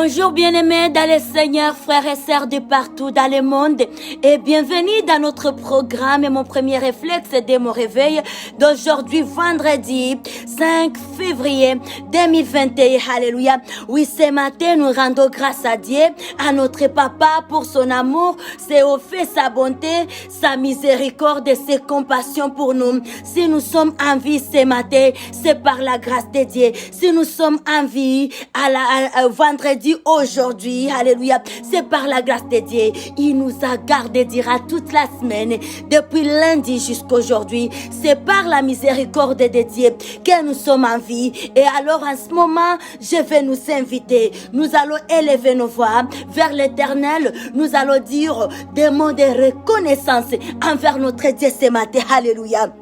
Bonjour bien-aimés dans le Seigneur, frères et sœurs de partout dans le monde et bienvenue dans notre programme. Et mon premier réflexe dès mon réveil d'aujourd'hui, vendredi 5 février 2021. Alléluia. Oui, ce matin, nous rendons grâce à Dieu, à notre Papa pour son amour, ses hauts faits, sa bonté, sa miséricorde et ses compassions pour nous. Si nous sommes en vie ce matin, c'est par la grâce de Dieu. Si nous sommes en vie à vendredi aujourd'hui, alléluia, c'est par la grâce de Dieu. Il nous a gardé, dira, toute la semaine, depuis lundi jusqu'à aujourd'hui. C'est par la miséricorde de Dieu que nous sommes en vie. Et alors en ce moment, je vais nous inviter. Nous allons élever nos voix vers l'Éternel. Nous allons dire des mots de reconnaissance envers notre Dieu ce matin. Alléluia.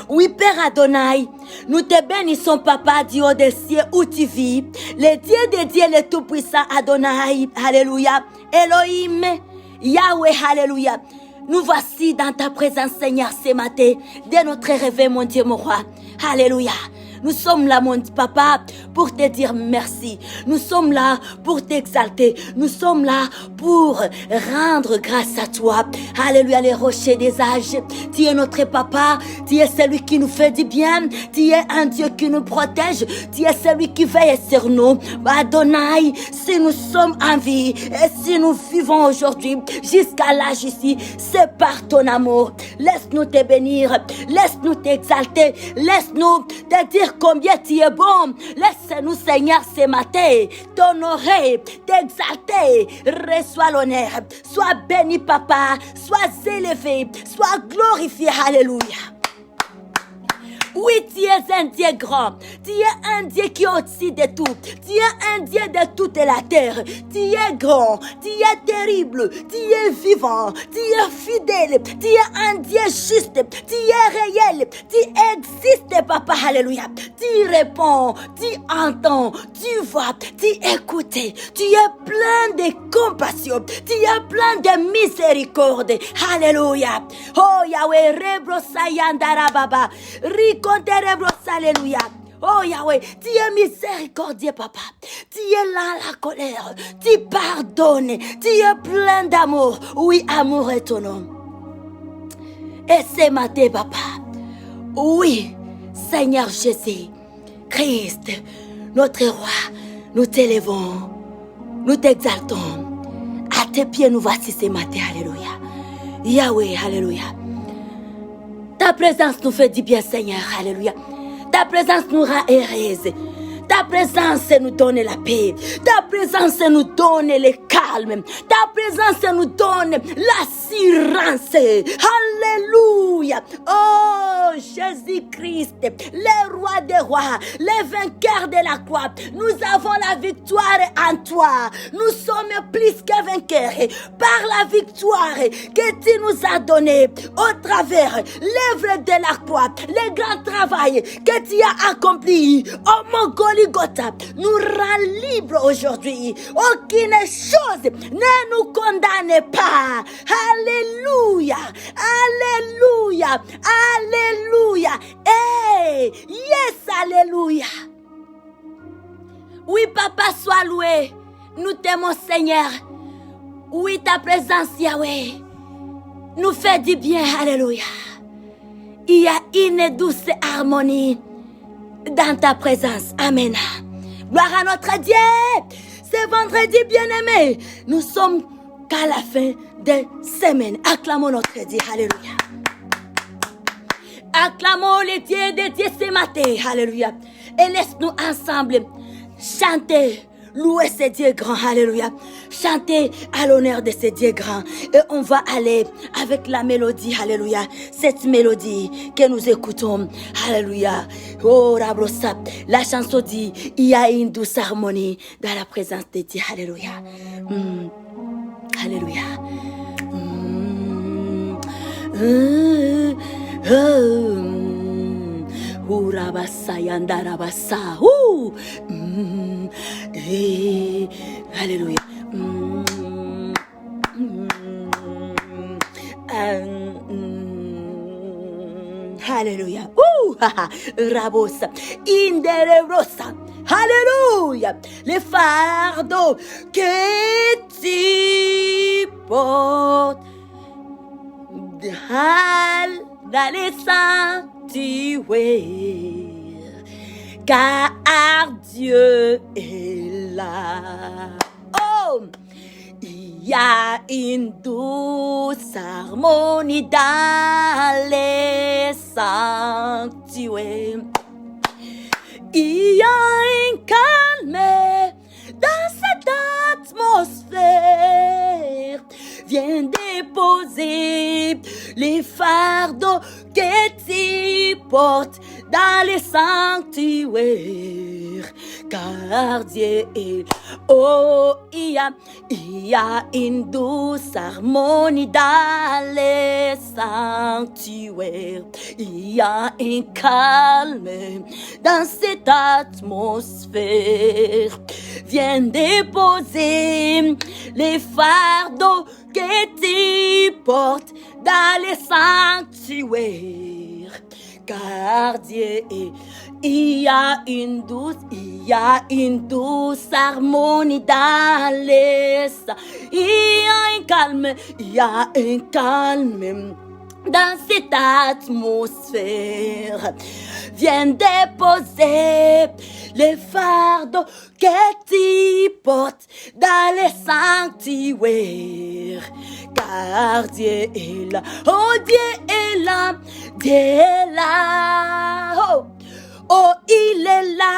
Oui, Père Adonai, nous te bénissons, Papa, du haut des cieux où tu vis. Le Dieu de Dieu, le Tout-Puissant Adonai. Alléluia. Elohim, Yahweh, Alléluia. Nous voici dans ta présence, Seigneur, ce matin, dès notre réveil, mon Dieu, mon roi. Alléluia. Nous sommes là, mon Papa, pour te dire merci. Nous sommes là pour t'exalter. Nous sommes là pour rendre grâce à toi. Alléluia, les rochers des âges. Tu es notre Papa. Tu es celui qui nous fait du bien. Tu es un Dieu qui nous protège. Tu es celui qui veille sur nous. Adonai, si nous sommes en vie et si nous vivons aujourd'hui jusqu'à l'âge ici, c'est par ton amour. Laisse-nous te bénir. Laisse-nous t'exalter. Laisse-nous te dire combien tu es bon. Laisse-nous, Seigneur, ce matin, t'honorer, t'exalter. Reçois l'honneur. Sois béni, Papa. Sois élevé. Sois glorifié. Alléluia. Oui, tu es un Dieu grand. Tu es un Dieu qui est au-dessus de tout. Tu es un Dieu de toute la terre. Tu es grand. Tu es terrible. Tu es vivant. Tu es fidèle. Tu es un Dieu juste. Tu es réel. Tu existes, Papa. Alléluia. Tu réponds. Tu entends. Tu vois. Tu écoutes. Tu es plein de compassion. Tu es plein de miséricorde. Alléluia. Oh Yahweh, rebrosayandara baba. Alléluia. Oh Yahweh, tu es miséricordieux, Papa. Tu es là la colère. Tu pardonnes. Tu es plein d'amour. Oui, amour est ton nom. Et ce matin, Papa, oui, Seigneur Jésus, Christ, notre roi, nous t'élevons, nous t'exaltons. À tes pieds, nous voici ce matin. Alléluia. Yahweh, alléluia. Ta présence nous fait du bien, Seigneur. Alléluia. Ta présence nous rend heureuse. Ta présence nous donne la paix. Ta présence nous donne le calme. Ta présence nous donne l'assurance. Alléluia. Oh, Jésus-Christ, le roi des rois, le vainqueur de la croix. Nous avons la victoire en toi. Nous sommes plus que vainqueurs par la victoire que tu nous as donnée au travers l'œuvre de la croix, le grand travail que tu as accompli au Mont Golgotha nous rend libres aujourd'hui. Aucune chose ne nous condamne pas. Alléluia. Alléluia. Alléluia. Hey, yes, alléluia. Oui, Papa, sois loué. Nous t'aimons, Seigneur. Oui, ta présence, Yahweh, nous fait du bien. Alléluia. Il y a une douce harmonie dans ta présence. Amen. Gloire à notre Dieu. C'est vendredi, bien-aimé. Nous sommes qu'à la fin de semaine. Acclamons notre Dieu. Alléluia. Acclamons les dieux de Dieu ce matin. Alléluia. Et laisse-nous ensemble chanter, louer ce Dieu grand. Alléluia. Chanter à l'honneur de ce Dieu grand. Et on va aller avec la mélodie. Alléluia. Cette mélodie que nous écoutons. Alléluia. Oh, Rabrosa. La chanson dit, il y a une douce harmonie dans la présence de Dieu. Alléluia. Alléluia. Urabasa yandarabasa. Alléluia. Alléluia. Rabosa. Inderebrosa. Alléluia. Les fardeaux que tu portes dans les sanctuaires, car Dieu est là. Oh, il y a une douce harmonie dans les sanctuaires. Il y a un calme dans cette atmosphère. Viens déposer les fardeaux que tu portes dans les sanctuaires. Car Dieu est, oh, il y a une douce harmonie dans les sanctuaires. Il y a un calme dans cette atmosphère. Viens déposer les fardeaux que tu portes dans les sanctuaires. Car Dieu est, il y a une douce harmonie dans les sanctuaires. Il y a un calme dans cette atmosphère. Viens déposer les fardeaux que tu portes dans les sanctuaires. Car Dieu est là, oh Dieu est là, Dieu est là, oh, oh il est là.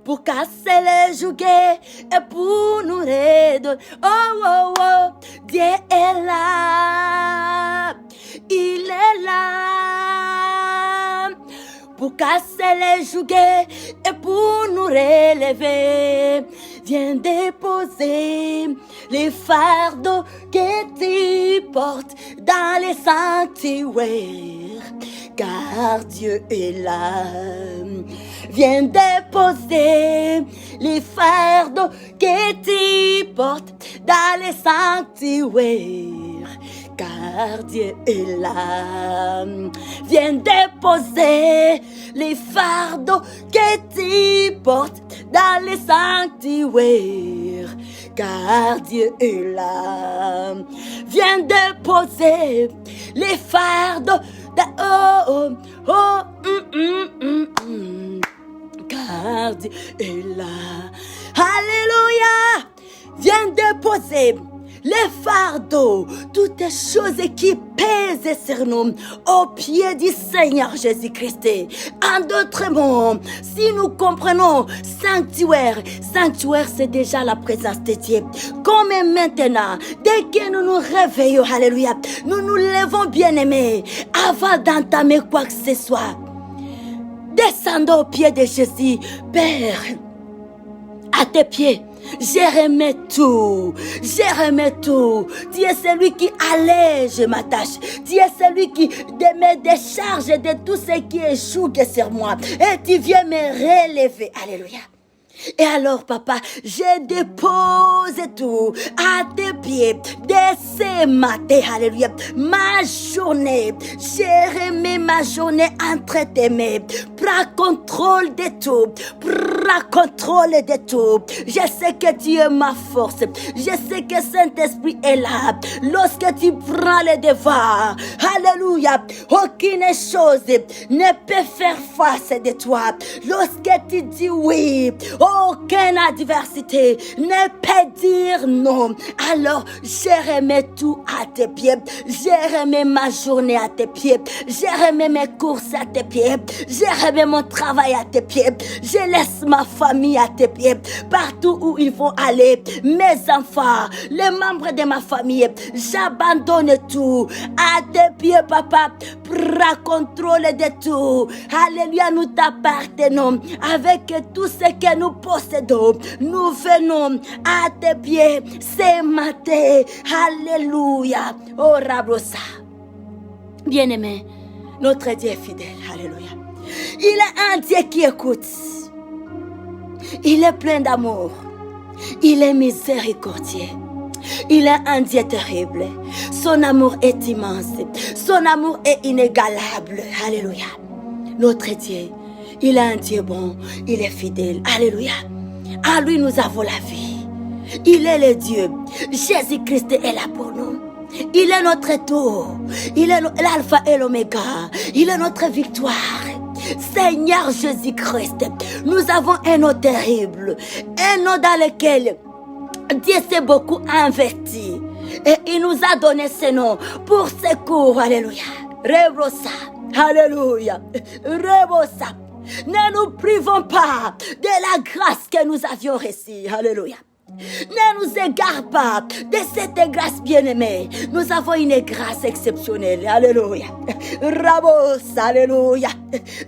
Pour casser les jougs et pour nous redonner. Oh, oh, oh, Dieu est là. Il est là. Pour casser les jougs et pour nous relever. Viens déposer les fardeaux que tu portes dans les sanctuaires. Car Dieu est là. Viens déposer les fardeaux que tu portes dans les sanctuaires. Car Dieu est là. Viens déposer les fardeaux que tu portes dans les sanctuaires. Car Dieu est là. Viens déposer les fardeaux. Car Dieu est là. Alléluia. Viens déposer les fardeaux, toutes les choses qui pèsent sur nous, au pied du Seigneur Jésus-Christ. En d'autres mots, si nous comprenons sanctuaire, sanctuaire c'est déjà la présence de Dieu. Comme maintenant, dès que nous nous réveillons, alléluia, nous nous levons bien-aimés, avant d'entamer quoi que ce soit. Descendons au pied de Jésus, Père, à tes pieds. Je remets tout. Tu es celui qui allège ma tâche. Tu es celui qui me décharge de tout ce qui est joug sur moi. Et tu viens me relever. Alléluia. Et alors, papa, je dépose tout à tes pieds dès ce matin, alléluia. Ma journée, je remets ma journée entre tes mains. Prends contrôle de tout. Prends contrôle de tout. Je sais que tu es ma force. Je sais que Saint-Esprit est là. Lorsque tu prends le devant, alléluia, aucune chose ne peut faire face de toi. Lorsque tu dis oui, aucune adversité ne peut dire non. Alors, je remets tout à tes pieds. Je remets ma journée à tes pieds. Je remets mes courses à tes pieds. Je remets mon travail à tes pieds. Je laisse ma famille à tes pieds. Partout où ils vont aller, mes enfants, les membres de ma famille, j'abandonne tout à tes pieds, papa. Prends contrôle de tout. Alléluia, nous t'appartenons avec tout ce que nous possédons. Nous venons à tes pieds ce matin. Alléluia. Oh, Rabrosa. Bien-aimé, notre Dieu est fidèle. Alléluia. Il est un Dieu qui écoute. Il est plein d'amour. Il est miséricordieux. Il est un Dieu terrible. Son amour est immense. Son amour est inégalable. Alléluia. Notre Dieu, Il est un Dieu bon, il est fidèle. Alléluia. En lui, nous avons la vie. Il est le Dieu. Jésus-Christ est là pour nous. Il est notre tout. Il est l'alpha et l'oméga. Il est notre victoire. Seigneur Jésus-Christ, nous avons un nom terrible. Un nom dans lequel Dieu s'est beaucoup investi. Et il nous a donné ce nom pour secours. Alléluia. Rebosa. Alléluia. Rebosa. Ne nous privons pas de la grâce que nous avions reçue. Alléluia. Ne nous égare pas de cette grâce bien-aimée. Nous avons une grâce exceptionnelle. Alléluia. Rabos, alléluia.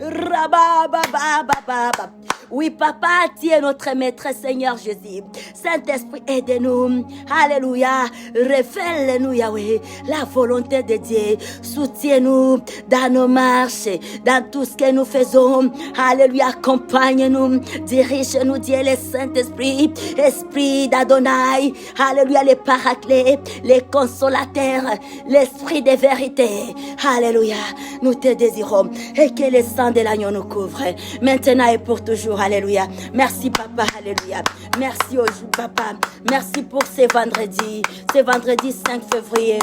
Rabababababa. Oui, papa, tu es notre maître, Seigneur Jésus. Saint-Esprit, aide-nous. Alléluia. Révèle-nous, Yahweh, la volonté de Dieu. Soutiens-nous dans nos marches, dans tout ce que nous faisons. Alléluia. Accompagne-nous. Dirige-nous, Dieu, le Saint-Esprit. Esprit d'Adonai. Alléluia. Les paraclés, les consolateurs, l'Esprit de vérité. Alléluia. Nous te désirons. Et que le sang de l'agneau nous couvre. Maintenant et pour toujours. Alléluia. Merci, papa. Alléluia. Merci aujourd'hui, papa. Merci pour ce vendredi 5 février.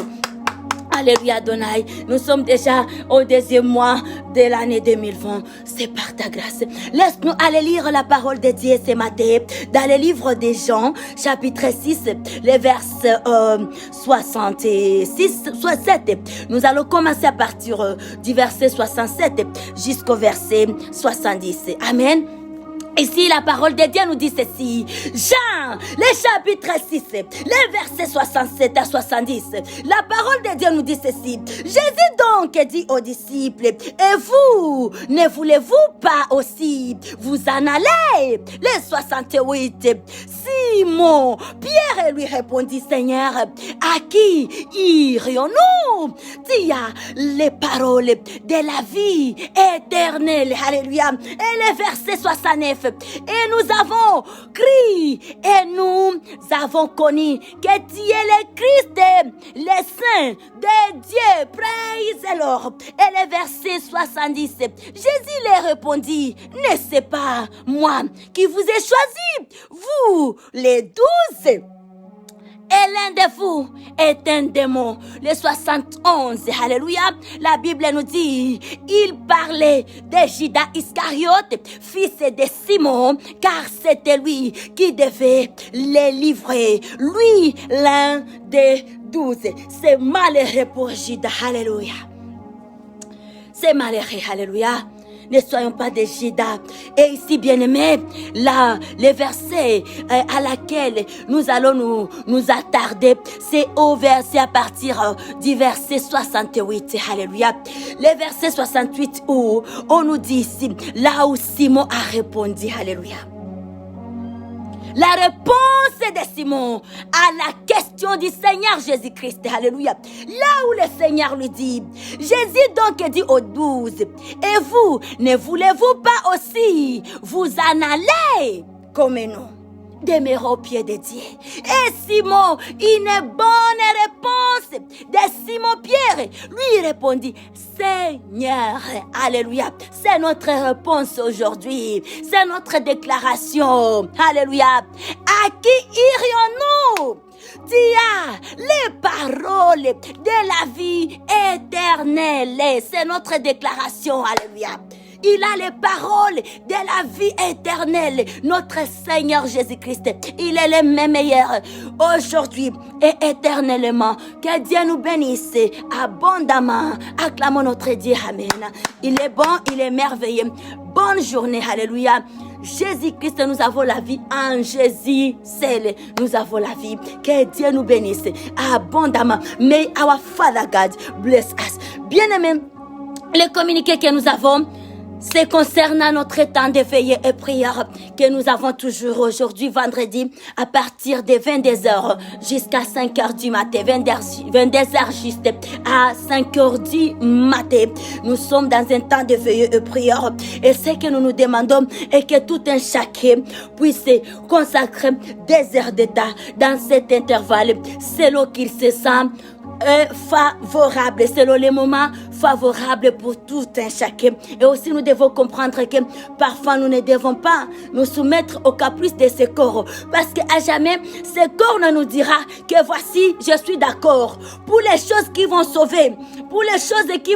Alléluia, Adonai. Nous sommes déjà au deuxième mois de l'année 2020. C'est par ta grâce. Laisse-nous aller lire la parole de Dieu ce matin dans le livre de Jean, chapitre 6, les versets 67. Nous allons commencer à partir du verset 67 jusqu'au verset 70. Amen. Ici, la parole de Dieu nous dit ceci. Jean, le chapitre 6, les versets 67 à 70. La parole de Dieu nous dit ceci. Jésus donc dit aux disciples, et vous, ne voulez-vous pas aussi vous en aller? Les 68. Simon, Pierre lui répondit, Seigneur, à qui irions-nous? Tu as les paroles de la vie éternelle. Alléluia. Et le verset 69. Et nous avons crié et nous avons connu que tu es le Christ, le Saint de Dieu. Praise the Lord. Et le verset 70. Jésus leur répondit, n'est-ce pas moi qui vous ai choisi, vous les 12? Et l'un de vous est un démon. Le 71, alléluia. La Bible nous dit, il parlait de Judas Iscariote, fils de Simon, car c'était lui qui devait les livrer. Lui, l'un des 12. C'est malheureux pour Judas, alléluia. C'est malheureux, alléluia. Ne soyons pas des Judas. Et ici, bien-aimés, là, les versets à laquelle nous allons nous attarder, c'est au verset à partir du verset 68. Alléluia. Le verset 68 où on nous dit ici, là où Simon a répondu. Alléluia. La réponse de Simon à la question du Seigneur Jésus-Christ. Alléluia. Là où le Seigneur lui dit, Jésus donc dit aux 12, et vous, ne voulez-vous pas aussi vous en aller comme nous? Demeurer au pied de Dieu. Et Simon, une bonne réponse de Simon-Pierre, lui répondit, Seigneur, alléluia, c'est notre réponse aujourd'hui, c'est notre déclaration, alléluia. À qui irions-nous? Tu as les paroles de la vie éternelle, c'est notre déclaration, alléluia. Il a les paroles de la vie éternelle. Notre Seigneur Jésus-Christ, il est le même meilleur aujourd'hui et éternellement. Que Dieu nous bénisse abondamment. Acclamons notre Dieu. Amen. Il est bon, il est merveilleux. Bonne journée. Alléluia. Jésus-Christ, nous avons la vie en Jésus seul. Nous avons la vie. Que Dieu nous bénisse abondamment. May our Father God bless us. Bien-aimés, les communiqués que nous avons, c'est concernant notre temps de veille et prière que nous avons toujours aujourd'hui, vendredi, à partir de 22h jusqu'à 5h du matin, 22h juste à 5h du matin. Nous sommes dans un temps de veille et prière et ce que nous nous demandons est que tout un chacun puisse consacrer des heures de temps dans cet intervalle selon qu'il se sent favorable, selon les moments favorable pour tout un chacun. Et aussi nous devons comprendre que parfois nous ne devons pas nous soumettre aux caprices de ce corps. Parce qu'à jamais, ce corps ne nous dira que voici, je suis d'accord. Pour les choses qui vont sauver, pour les choses qui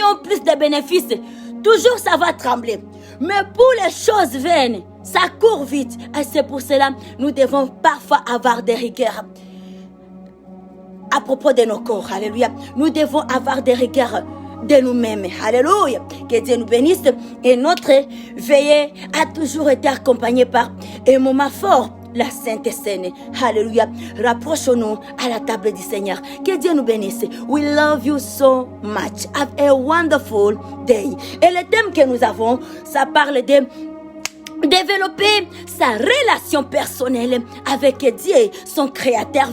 ont plus de bénéfices, toujours ça va trembler. Mais pour les choses vaines, ça court vite. Et c'est pour cela nous devons parfois avoir des rigueurs. À propos de nos corps, alléluia, nous devons avoir des regards de nous-mêmes, alléluia, que Dieu nous bénisse. Et notre veillée a toujours été accompagnée par un moment fort, la Sainte Seine, alléluia. Rapprochons-nous à la table du Seigneur, que Dieu nous bénisse. We love you so much, have a wonderful day. Et le thème que nous avons, ça parle de développer sa relation personnelle avec Dieu, son créateur,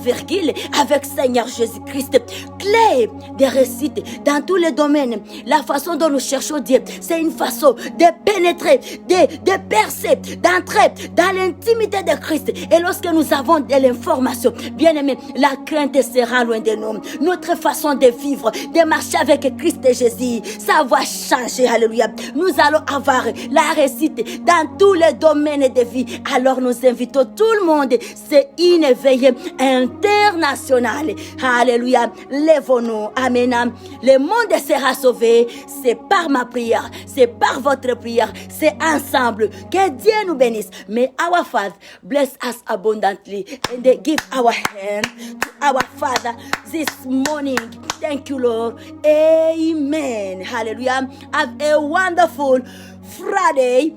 avec Seigneur Jésus-Christ. Clé de réussite dans tous les domaines. La façon dont nous cherchons Dieu, c'est une façon de pénétrer, de percer, d'entrer dans l'intimité de Christ. Et lorsque nous avons de l'information, bien aimé, la crainte sera loin de nous. Notre façon de vivre, de marcher avec Christ et Jésus, ça va changer. Alléluia. Nous allons avoir la réussite dans tous les domaines de vie. Alors nous invitons tout le monde. C'est une veille internationale. Alléluia. Lèvons-nous. Amen. Le monde sera sauvé. C'est par ma prière. C'est par votre prière. C'est ensemble. Que Dieu nous bénisse. May our Father bless us abundantly and give our hand to our Father this morning. Thank you, Lord. Amen. Hallelujah. Have a wonderful Friday,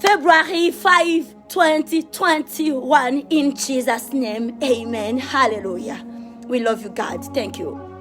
February 5, 2021. In Jesus' name, amen. Hallelujah. We love you, God. Thank you.